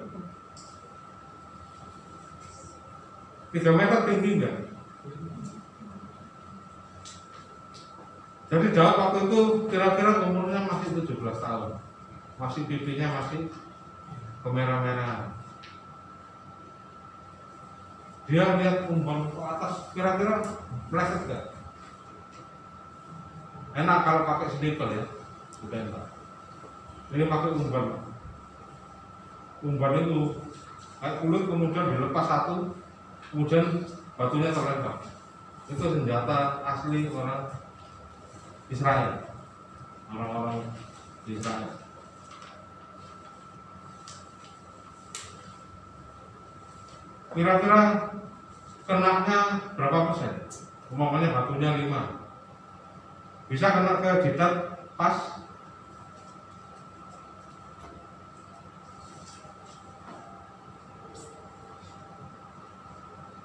3 meter tinggi enggak? Jadi Daud waktu itu kira-kira umurnya masih 17 tahun. Masih pipinya masih kemerah-merahan. Dia lihat umpan ke atas, kira-kira meleset enggak? Enak kalau pakai sniper ya. Bukan enggak. Ini pakai umpan. Umpan itu kayak kulit kemudian dilepas satu, kemudian batunya terlempar. Itu senjata asli orang Israel, orang-orang di Israel. kira-kira kenanya berapa persen? Umpamanya batunya 5, bisa kena ke jidat pas?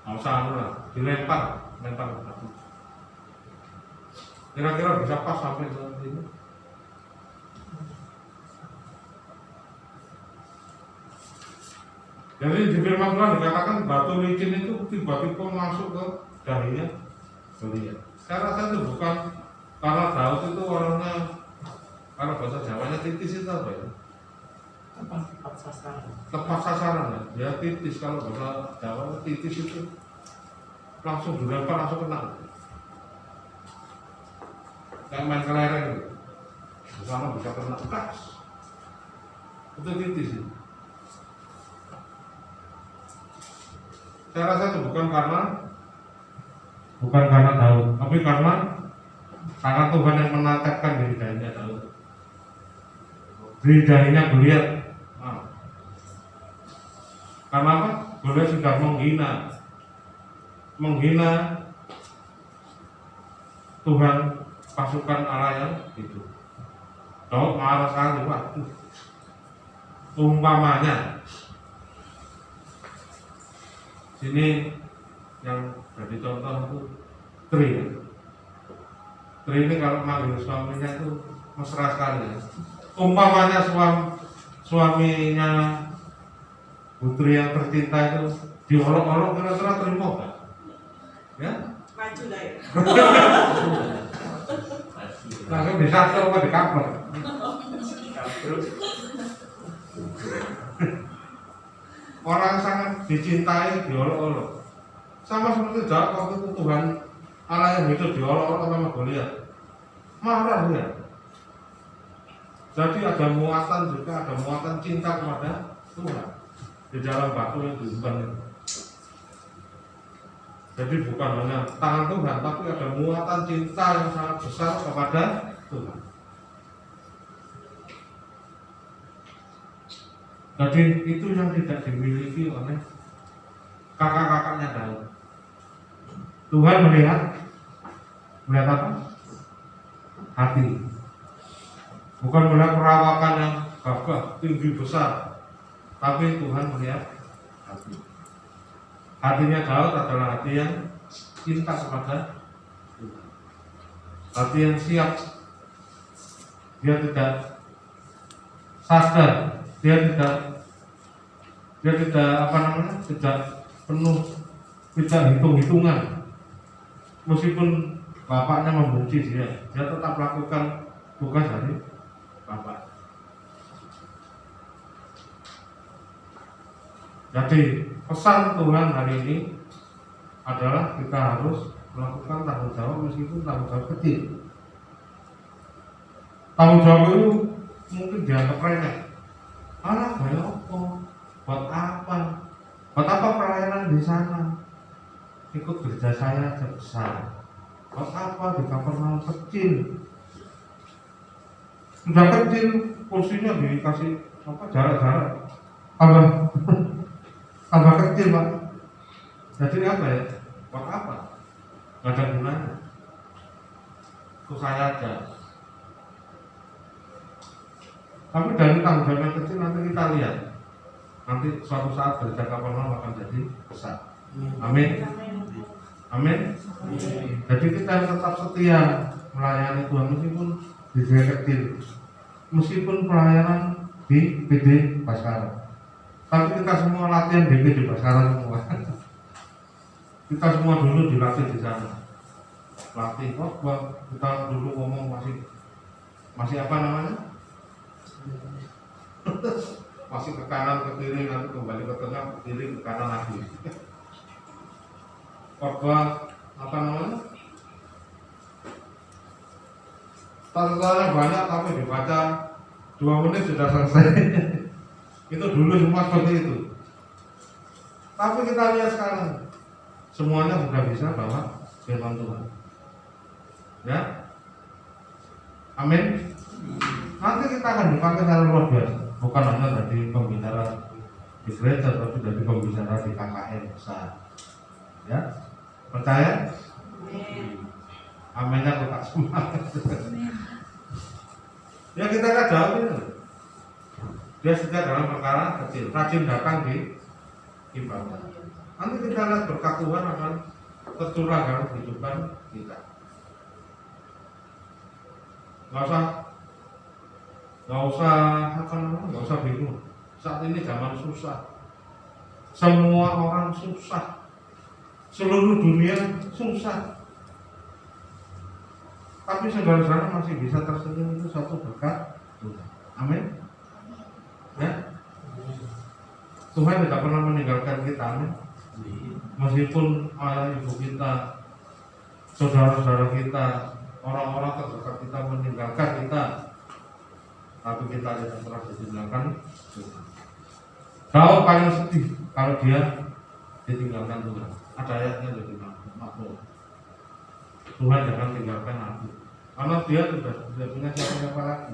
Nggak usah anu lah, dilempar batu. Kira-kira bisa pas sampai ke sini? Jadi di firman Tuhan dikatakan batu licin itu tiba-tiba masuk ke dahinya Goliat. Saya rasa itu bukan karena Daud itu orangnya, karena bahasa Jawanya titis itu apa ya? Tepat sasaran ya. Dia titis, kalau bahasa Jawa titis itu langsung dilempar, langsung kena. Kayak main kelereng gitu. Bersama bisa kena kas. Itu titis itu. Saya rasa itu bukan karena Daud, tapi karena tangan Tuhan yang menatapkan di dahinya Daud, di dahinya Goliat. Karena apa? Goliat sudah menghina Tuhan, pasukan Allah yang itu. Daud marah sekali, waduh. Umpamanya sini yang jadi contoh itu Tri. Tri ini kalau manggil suaminya itu mesra sekali ya. Umpamanya suaminya putri yang tercinta itu diolok-olok, kira-kira terima gak? Ya? Maju lah ya. Langsung disasar apa di kamar. Orang sangat dicintai diolok-olok. Sama seperti Daud waktu itu Tuhan Allah yang hidup diolok-olok sama Goliat. Marah dia. Jadi ada muatan juga, ada muatan cinta kepada Tuhan di dalam batu yang diumpan itu. Jadi bukan hanya tangan Tuhan, tapi ada muatan cinta yang sangat besar kepada Tuhan. Jadi itu yang tidak dimiliki oleh kakak-kakaknya Daud. Tuhan melihat apa? Hati. Bukan melihat perawakan yang gagah, tinggi, besar, tapi Tuhan melihat hati. Hatinya Daud adalah hati yang cinta kepada Tuhan, hati yang siap. Dia tidak sadar, dia tidak tidak penuh, tidak hitung-hitungan. Meskipun bapaknya membenci dia tetap lakukan tugas dari bapak. Jadi pesan Tuhan hari ini adalah kita harus melakukan tanggung jawab meskipun tanggung jawab kecil. Tanggung jawab itu mungkin dianggap remeh. Kayak apa? Buat apa? Buat apa pelayanan di sana? Ikut kerja saya aja besar. Buat apa di Kapernaum kecil? Sudah kecil, kursinya dikasih jarak-jarak tambah kecil, Pak. Jadi apa ya? Buat apa? Gak ada gunanya. Itu saya aja. Tapi dari tanggung jawab yang kecil nanti kita lihat. Nanti suatu saat gereja Kapernaum akan jadi besar. Amin. Amin. Jadi kita tetap setia melayani Tuhan meskipun di gereja kecil, meskipun pelayanan di PD Baskara. Tapi kita semua latihan di PD Baskara semua. Kita semua dulu dilatih di sana. Latih khotbah, kita dulu ngomong masih apa namanya? Masih ke kanan ke kiri, nanti kembali ke tengah, ke kiri, ke kanan lagi. Khotbah apa namanya? Tata-tatanya banyak tapi dibaca 2 menit sudah selesai. Itu dulu semua seperti itu. Tapi kita lihat sekarang semuanya sudah bisa bawa firman Tuhan. Ya, amin. Nanti kita akan dipakai secara luar biasa, bukan hanya dari pembicara di gereja, tapi jadi pembicara di KKN besar. Ya, percaya? Aminnya kok tak semangat. Ya kita kan jawab itu. Dia setia dalam perkara kecil, rajin datang di ibadah. Nanti kita lihat berkat Tuhan akan tercurah dalam kehidupan kita. Nggak usah bingung. Saat ini zaman susah, semua orang susah, seluruh dunia susah. Tapi saudara-saudara masih bisa tersenyum, itu satu berkat Tuhan. Amin. Ya, Tuhan tidak pernah meninggalkan kita. Amin. Meskipun ayah ibu kita, saudara-saudara kita, orang-orang terdekat kita meninggalkan kita, tapi kita tidak pernah ditinggalkan Tuhan. Kau paling sedih kalau dia ditinggalkan Tuhan. Ada ayatnya jadi makmur. Tuhan jangan tinggalkan aku, karena dia tidak punya siapa-siapa lagi.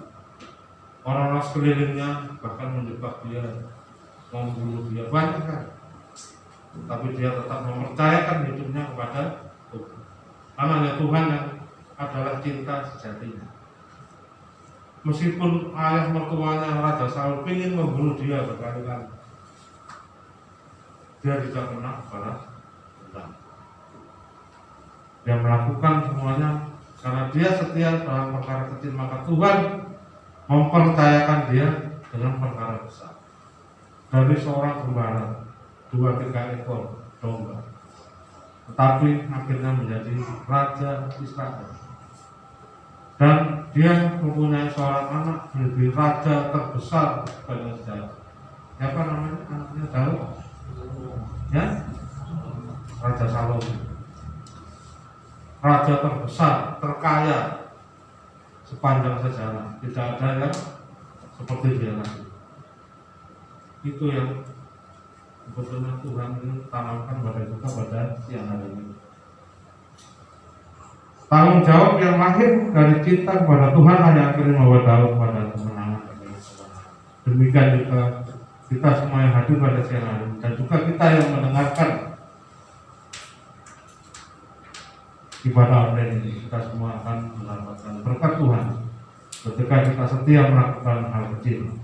Orang-orang sekelilingnya bahkan menjebak dia, membunuh dia, banyak kan. Tapi dia tetap mempercayakan hidupnya kepada Tuhan. Karena hanya Tuhan yang adalah cinta sejatinya. Meskipun ayah mertuanya Raja Saul ingin membunuh dia berkali-kali, dia tidak pernah kepada Tuhan. Dia melakukan semuanya karena dia setia dalam perkara kecil, maka Tuhan mempercayakan dia dengan perkara besar. Dari seorang gembala 2-3 ekor domba, tetapi akhirnya menjadi raja Israel. Dan dia mempunyai seorang anak menjadi raja terbesar pada sejarah. Siapa namanya anaknya? Daud? Ya, Raja Salomo. Raja terbesar, terkaya sepanjang sejarah. Tidak ada yang seperti dia lagi. Itu yang sebetulnya Tuhan ini tanamkan pada kita pada siang hari ini. Tanggung jawab yang lahir dari cinta kepada Tuhan hanya akhirnya membawa Daud pada kemenangan. Demikian juga kita semua yang hadir pada siang hari ini, dan juga kita yang mendengarkan ibadah online ini, kita semua akan mendapatkan berkat Tuhan ketika kita setia melakukan hal kecil.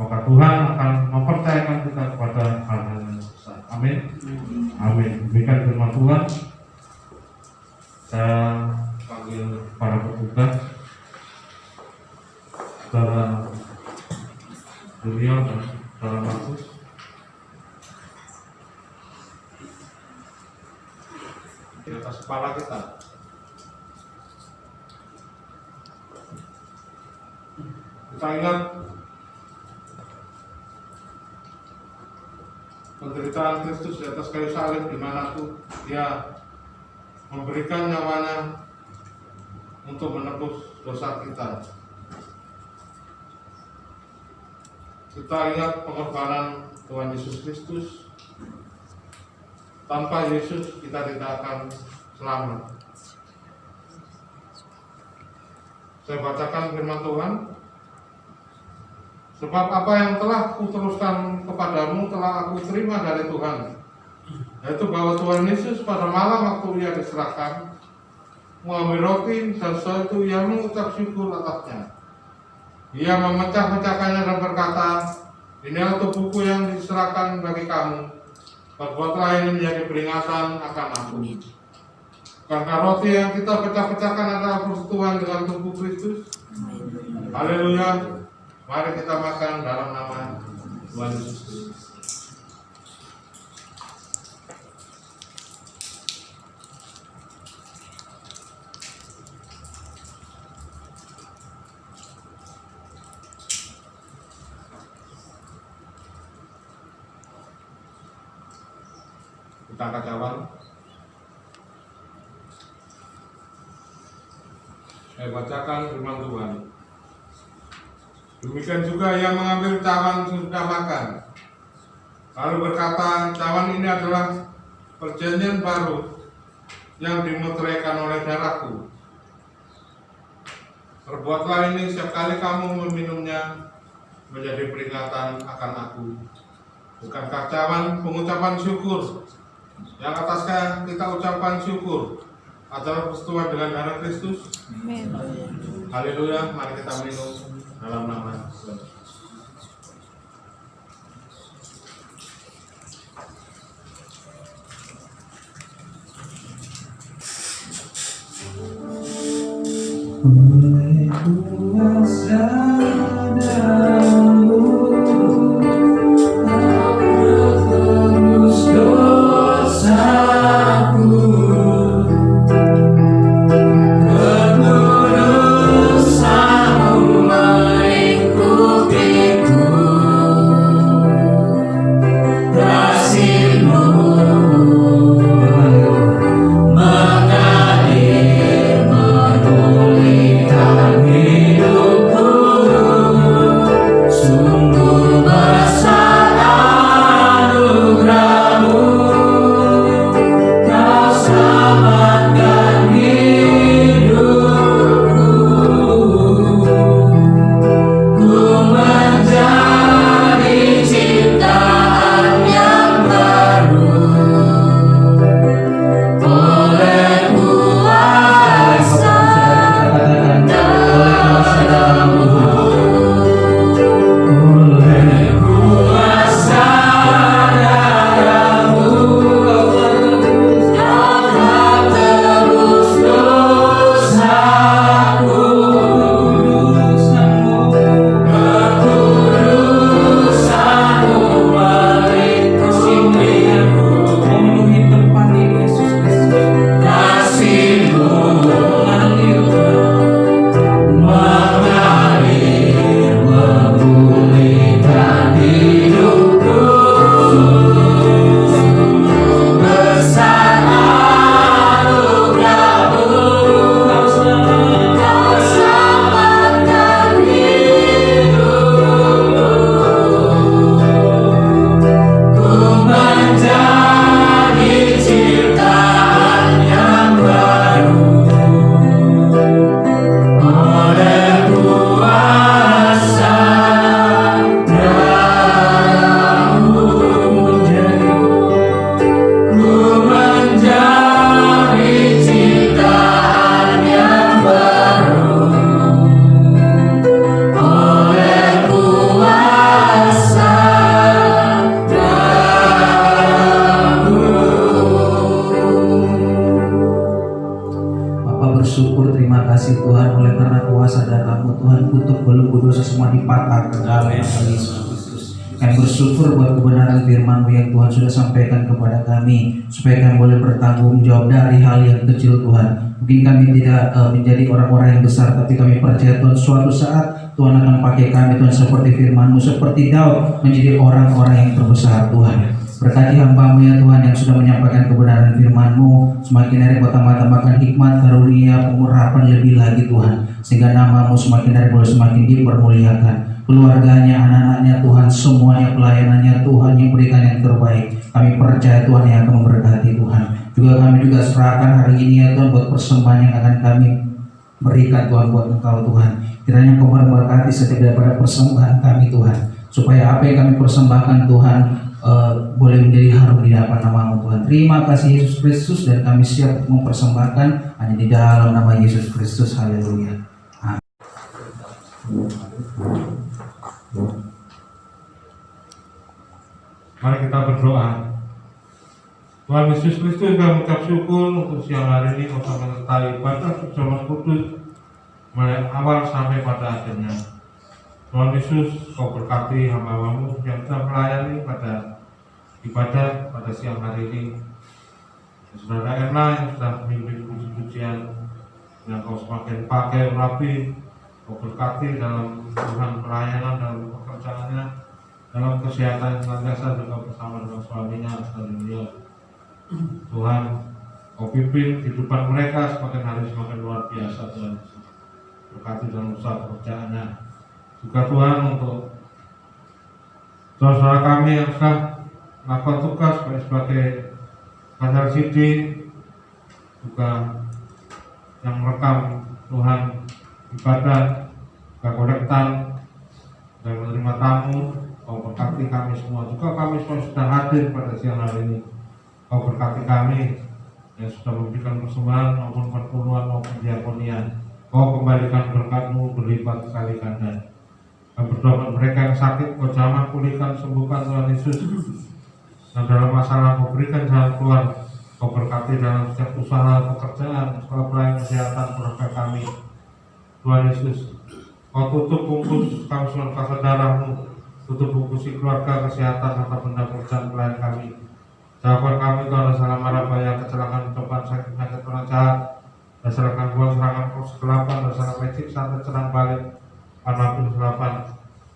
Maka Tuhan akan mempercayakan kita kepada hal-hal yang besar. Amin. Amin. Demikian firman Tuhan. Saya panggil para petugas, saudara Junior dan saudara Markus. Di atas kepala kita. Kita ingat penderitaan Kristus di atas kayu salib, di mana tuh dia memberikan nyawanya untuk menebus dosa kita. Kita ingat pengorbanan Tuhan Yesus Kristus. Tanpa Yesus kita tidak akan selamat. Saya bacakan firman Tuhan. Sebab apa yang telah kuteruskan kepadamu telah aku terima dari Tuhan, yaitu bahwa Tuhan Yesus pada malam waktu ia diserahkan mengambil roti dan setelah itu ia mengucap syukur atasnya. Ia memecah-mecahkannya dan berkata, inilah tubuhku yang diserahkan bagi kamu. Perbuatlah ini menjadi peringatan akan aku. Karena roti yang kita pecah-pecahkan adalah persekutuan dengan tubuh Kristus. Haleluya. Mari kita makan dalam nama Tuhan Yesus Kristus. Kita angkat cawan. Saya bacakan firman Tuhan. Demikian juga ia mengambil cawan sesudah makan, lalu berkata, cawan ini adalah perjanjian baru yang dimeteraikan oleh darahku. Perbuatlah ini setiap kali kamu meminumnya menjadi peringatan akan aku. bukan kacaman pengucapan syukur. Yang atasnya kita ucapkan syukur adalah peristiwa dengan darah Kristus. Haleluya, mari kita minum dalam nama Tuhan. Oleh kuasa darah-Mu, tebus dosaku, ketudusan-Mu mengikutiku, kasih-Mu mengalir memulihkan hidupku, sungguh besar anugerah-Mu, Kau selamatkan hidupku. Ku menjadi ciptaan yang baru oleh kuasa darah-Mu, oleh kuasa darah-Mu, Kau telah tebus dosaku, ketudusan-Mu melingkupiku, memenuhi tempat ini Yesus Kristus, kasih-Mu mengalir memulihkan hidupku, sungguh besar anugerah-Mu, Kau selamatkan hidupku. Ku menjadi ciptaan yang baru oleh kuasa darah-Mu, ku menjadi ciptaan yang baru oleh kuasa darah-Mu. Bapak bersyukur, terima kasih Tuhan oleh karena kuasa darah-Mu Tuhan, kutuk belenggu dosa semua dipatahkan dalam nama Yesus Kristus. Kami bersyukur buat kebenaran firman-Mu yang Tuhan sudah sampaikan kepada kami, supaya kami boleh bertanggung jawab dari hal yang kecil Tuhan. Mungkin kami tidak menjadi orang-orang yang besar, tapi kami percaya Tuhan suatu saat Tuhan akan pakai kami Tuhan seperti firman-Mu, seperti Daud menjadi orang-orang yang terbesar Tuhan. Berkati hamba-Mu ya Tuhan yang sudah menyampaikan kebenaran firman-Mu, semakin hari bertambah-tambahkan hikmat, karunia, pengurapan lebih lagi Tuhan, sehingga nama-Mu semakin hari boleh semakin dipermuliakan. Keluarganya, anak-anaknya Tuhan, semuanya pelayanannya Tuhan yang berikan yang terbaik. Kami percaya Tuhan yang akan memberkati Tuhan. Juga kami juga serahkan hari ini ya Tuhan buat persembahan yang akan kami berikan Tuhan buat Engkau Tuhan. Kiranya Engkau memberkati setiap daripada persembahan kami Tuhan, supaya apa yang kami persembahkan Tuhan boleh menjadi harum di hadapan nama-Mu Tuhan. Terima kasih Yesus Kristus, dan kami siap mempersembahkan hanya di dalam nama Yesus Kristus. Haleluya. Amin. Mari kita berdoa. Tuhan Yesus Kristus, kami mengucap syukur untuk siang hari ini Kau menyertai ibadah bersama kudus mulai awal sampai pada akhirnya. Tuhan Yesus, Kau berkati hamba-Mu yang telah melayani pada ibadah pada siang hari ini. Saudara Erna yang sudah memimpin puji-pujian, yang Kau semakin pakai rapi, Kau berkati dalam Tuhan pelayanan, dalam pekerjaannya, dalam kesehatan senantiasa juga bersama dengan suaminya. Haleluya. Tuhan, Kau pimpin kehidupan mereka semakin hari semakin luar biasa Tuhan. Berkati dalam usaha pekerjaannya. Juga Tuhan untuk saudara kami yang sudah melakukan tugas sebagai kantor CD, juga yang merekam Tuhan ibadah, kolektan, dan menerima tamu, Kau berkati kami semua, juga kami semua sudah hadir pada siang hari ini. Kau berkati kami yang sudah memberikan persembahan maupun perpuluhan maupun diakonian. Kau kembalikan berkat-Mu berlipat kali ganda. Kami berdoa mereka yang sakit, Kau jamah, pulihkan, sembuhkan Tuhan Yesus. Dan dalam masalah Kau berikan jalan keluar. Kau berkati dalam setiap usaha, pekerjaan, sekolah pelayanan kesehatan keluarga kami. Tuhan Yesus, Kau tutup bungkus kami semua kasih darah-Mu, tutup bungkus keluarga, kesehatan, serta benda pekerjaan pelayan kami. Jauhkan kami kalau salah marah, bahaya, kecelakaan, cobaan, sakit, penyakit, orang jahat, dan serahkan buah serangan kegelapan, dan salah pecik, santet, serang balik, panah kegelapan,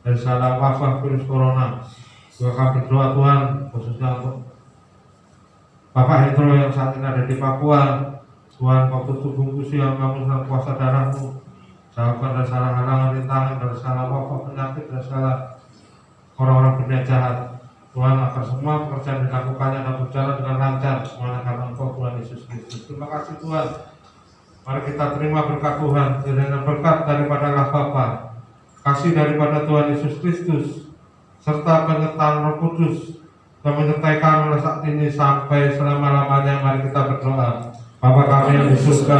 dan salah wabah virus corona. Juga kami berdoa Tuhan, khususnya untuk Bapak Hendro yang saat ini ada di Papua. Tuhan, Kau tutup bungkus yang kamu dalam kuasa darah-Mu. Jauhkan dari salah halangan, rintangan, dari salah wabah, penyakit, dari salah orang-orang berniat jahat. Tuhan, agar semua pekerjaan dilakukannya dan berjalan dengan lancar semuanya karena Engkau Tuhan Yesus Kristus. Terima kasih Tuhan. Mari kita terima berkat Tuhan, dengan berkat daripada Allah Bapa, kasih daripada Tuhan Yesus Kristus, serta penyertaan Roh Kudus yang menyertai kami mulai saat ini sampai selama-lamanya. Mari kita berdoa. Bapa kami yang di surga,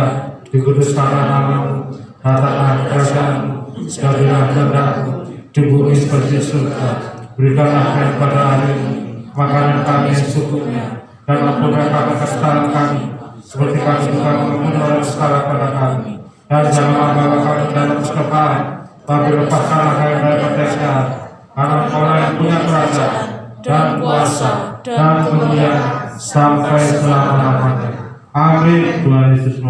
dikuduskanlah nama-Mu, datanglah kerajaan-Mu, jadilah kehendak-Mu di bumi seperti surga. Berikanlah kami pada hari ini makanan kami yang secukupnya, dan ampunlah kami kesalahan kami, seperti kami juga mengampuni orang bersalah pada kami. Dan janganlah bawa kami dalam pencobaan, tapi lepaskanlah kami dari jahat. Karena Engkau yang punya kerajaan dan kuasa dan kemuliaan sampai selama-lamanya. Amin. Tuhan Yesus